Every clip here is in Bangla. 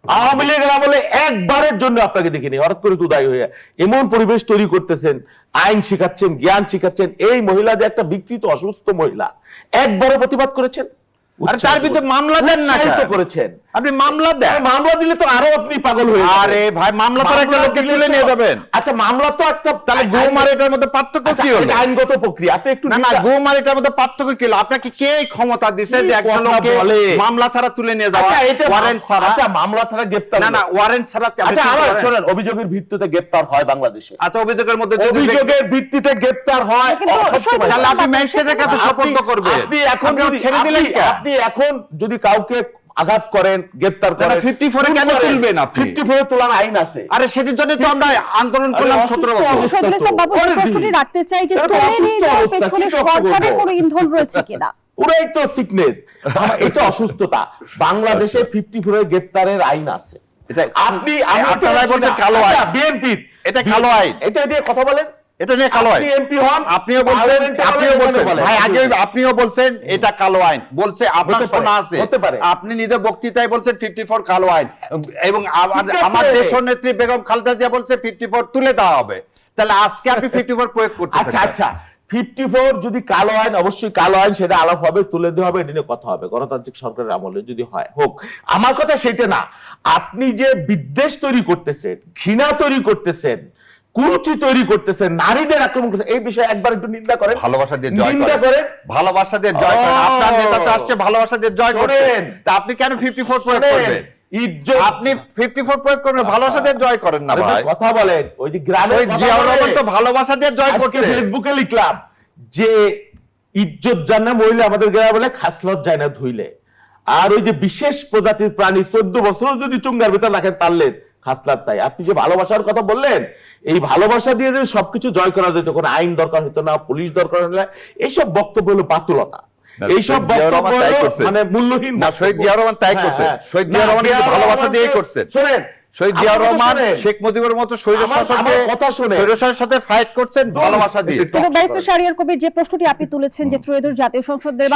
আওয়ামী লীগের আমলে একবারের জন্য আপনাকে দেখিনি, হঠাৎ করে উদয় হয়ে এমন পরিবেশ তৈরি করতেছেন, আইন শিখাচ্ছেন, জ্ঞান শিখাচ্ছেন। এই মহিলা যে একটা বিকৃত অসুস্থ মহিলা, একবারও প্রতিবাদ করেছেন? আর তার বিরুদ্ধে মামলা দেন না, করেছেন আপনি মামলা দেন। মামলা দিলে তো আরো আপনি পাগল হয়ে যাবেন। আরে ভাই, মামলা তো একটা লোককে তুলে নিয়ে যাবেন। আচ্ছা, মামলা তো একটা, তাহলে গুম আর এটার মধ্যে পার্থক্য কি হলো? আইনগত প্রক্রিয়া। আপনি একটু না, গুম আর এটার মধ্যে পার্থক্য কি হলো? আপনাকে কে ক্ষমতা দিছে যে একজন লোককে মামলা ছাড়া তুলে নিয়ে যাওয়া? আচ্ছা, এটা ওয়ারেন্ট ছাড়া। আচ্ছা, মামলা ছাড়া গ্রেফতার না, ওয়ারেন্ট ছাড়া। আচ্ছা, আবার শুনেন, অভিযোগের ভিত্তিতে গ্রেফতার হয় বাংলাদেশে। আচ্ছা, অভিযোগের মধ্যে অভিযোগের ভিত্তিতে গ্রেফতার হয় সবসময়। তাহলে আপনি ম্যাজিস্ট্রেটের কাছে সোপর্দ করবেন। আপনি এখন যদি ছেড়ে দিলেন কেন? আপনি এখন যদি কাউকে আঘাত করেন, গ্রেফতার করেন, 54 কেন তুলবেন আপনি? 54 তোলার আইন আছে। আরে সেটির জন্য তো আমরা আন্দোলন করলাম 17 বছর। শহীদুল ইসলাম বাবু প্রশ্নটি রাখতে চাই যে তুলে নিয়ে যাওয়ার পেছনে সরকারের কোনো ইন্ধন রয়েছে কিনা? পুরাই তো সিকনেস, এটা অসুস্থতা। বাংলাদেশে 54 এর গ্রেফতারের আইন আছে। আপনি আপনারা বলছেন কালো আইন, বিএনপি এটা কালো আইন। এটা নিয়ে কথা বলেন, এটা নিয়ে কালো আইন। এমপি হন, আপনিও বলছেন ভাই, আগে আপনিও বলছেন এটা কালো আইন, বলছে আপনার শোনা আছে। আপনি নিজে বক্তৃতায় বলছেন 54 কালো আইন, এবং আমার দেশের নেত্রী বেগম খালেদা জিয়া বলছে 54 তুলে দেওয়া হবে। তাহলে আজকে আপনি 54 প্রয়োগ করতে? আচ্ছা, 54 যদি কালো আইন, অবশ্যই কালো আইন, সেটা আলাপ হবে, তুলে দেওয়া হবে, এটা নিয়ে কথা হবে গণতান্ত্রিক সরকারের আমলে যদি হয় হোক। আমার কথা সেটা না। আপনি যে বিদ্বেষ তৈরি করতেছেন, ঘৃণা তৈরি করতেছেন, কুরুচি তৈরি করতেছেন, নারীদের আক্রমণ করতেছেন, এই বিষয়ে একবার একটু নিন্দা করেন। ভালোবাসা দিয়ে জয় করেন, ভালোবাসা দিয়ে জয় করেন। আপনার নেতা তো আসছে ভালোবাসা দিয়ে জয় করেন, তা আপনি কেন 54 প্রয়োগ করবেন? আপনি 54 প্রয়োগ করবেন, ভালোবাসা দিয়ে জয় করেন না ভাই। কথা বলেন, ওই যে গ্রামে জিয়াউর রহমান তো ভালোবাসা দিয়ে জয় করতে। ফেসবুকে লিখলাম যে ইজ্জত জানে না মহিলা, আমাদের গ্রামে বলে খাসলত যায় না ধুইলে। আর ওই যে বিশেষ প্রজাতির প্রাণী 14 বছর যদি চুঙ্গার ভিতর রাখেন তার লেজ খাসলাত। তাই আপনি যে ভালোবাসার কথা বললেন, এই ভালোবাসা দিয়ে যদি সবকিছু জয় করা যেত, কোনো আইন দরকার হতো না, পুলিশ দরকার হতো না, এইসব বক্তব্য হলো বাতুলতা, এইসব বক্তব্য মানে মূল্যহীন। না, শহীদ জিয়াউর রহমান তাই করছেন। শহীদ জিয়াউর রহমান ভালোবাসা দিয়েই করছেন। শোনেন, শহীদ জিয়াউর রহমান শেখ মুজিবের মতো স্বৈরশাসকের সাথে ফাইট করছেন ভালোবাসা দিয়ে। কিন্তু ব্যারিস্টার শাহরিয়ার কবির যে প্রশ্নটি আপনি তুলেছেন যে ত্রয়োদশ জাতীয় সংসদের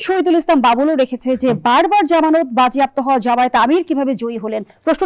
শহীদুল ইসলাম বাবুলও রেখেছে যে বারবার জামানত বাজেয়াপ্ত হওয়া জামায়াত আমির কিভাবে জয়ী হলেন। প্রশ্ন